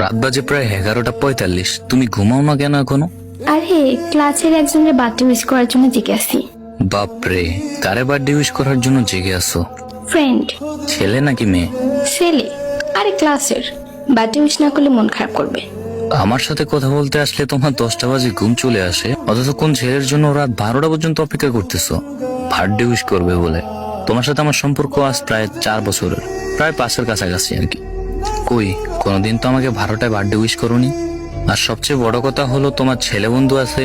রাত বাজে প্রায় 11:45। তুমি ঘুমাও না কেন এখনো? আরে ক্লাসের একজনের বার্থডে উইশ করার জন্য জেগে আছি। বাপরে, কারে বার্থডে উইশ করার জন্য জেগে আসো? ফ্রেন্ড। ছেলে নাকি মেয়ে? ছেলে। আরে ক্লাসের বার্থডে উইশ না করলে মন খারাপ করবে। আমার সাথে কথা বলতে আসলে তোমার 10টা বাজে ঘুম চলে আসে, অথচ কোন ছেলের জন্য রাত 12টা পর্যন্ত অপেক্ষা করতেছো বার্থডে উইশ করবে বলে? তোমার সাথে আমার সম্পর্ক আজ প্রায় 4 বছরের, প্রায় 5-এর কাছাকাছি আর কি। কই কোনোদিন তো আমাকে 12টায় বার্থডে উইশ করোনি। আর সবচেয়ে বড় কথা হলো তোমার ছেলে বন্ধু আছে,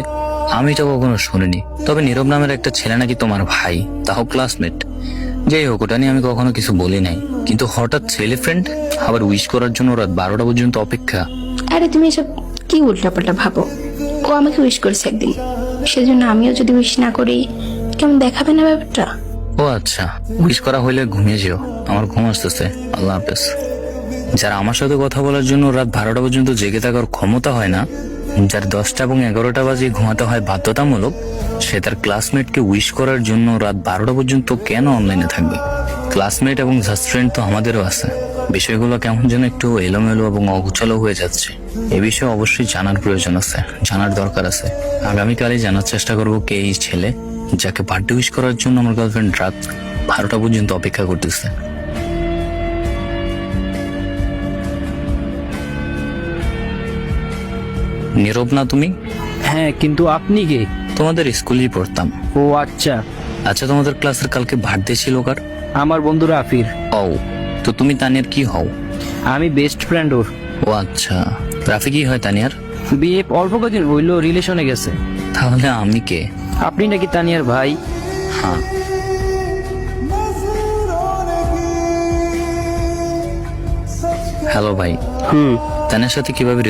আমি তো কখনো শুনিনি। তবে নীরব নামের একটা ছেলে নাকি তোমার ভাই, তাও ক্লাসমেট। যাই হোক, ওটা নিয়ে আমি কখনো কিছু বলি নাই, কিন্তু হঠাৎ ছেলে ফ্রেন্ড আবার উইশ করার জন্য রাত 12টা পর্যন্ত অপেক্ষা। আরে তুমি এসব কি উল্টাপাল্টা ভাবো? ও আমাকে উইশ করেছে একদিন, সেজন্য আমিও যদি উইশ না করি কেমন দেখাবে না ব্যাপারটা? ও আচ্ছা, উইশ করা হইলে ঘুমিয়ে যেও, আমার ঘুম আসতেছে। আল্লাহ হাফেজ। যারা আমার সাথে কথা বলার জন্য রাত 12টা পর্যন্ত জেগে থাকার ক্ষমতা হয় না, যার 10টা এবং 11টা বাজে ঘুমাতে হয় বাধ্যতামূলক, সে তার ক্লাসমেটকে উইশ করার জন্য রাত 12টা পর্যন্ত কেন অনলাইনে থাকবে? ক্লাসমেট এবং জাস্ট ফ্রেন্ড তো আমাদেরও আছে। বিষয়গুলো কেমন যেন একটু এলোমেলো এবং অগুছালো হয়ে যাচ্ছে। এ বিষয়ে অবশ্যই জানার প্রয়োজন আছে, জানার দরকার আছে। আগামীকালই জানার চেষ্টা করবো কে এই ছেলে যাকে বার্থডে উইশ করার জন্য আমার গার্লফ্রেন্ড রাত 12টা পর্যন্ত অপেক্ষা করতেছে। নীরব না তুমি? হ্যাঁ, কিন্তু আপনি কে? তোমাদের স্কুলেই পড়তাম। ও আচ্ছা, আচ্ছা, তোমাদের ক্লাসের কালকে বার্থডে ছিল কার? আমার বন্ধু রাফির। ও, তো তুমি তানিয়ার কি হও? আমি বেস্ট ফ্রেন্ড ওর। ও আচ্ছা, রাফি কি হয় তানিয়ার? বিয়ে অল্প কদিন হইল, রিলেশনে গেছে। তাহলে আমি কে? আপনি নাকি তানিয়ার ভাই? হ্যাঁ। হ্যালো ভাই, তানিয়ার সাথে কিভাবে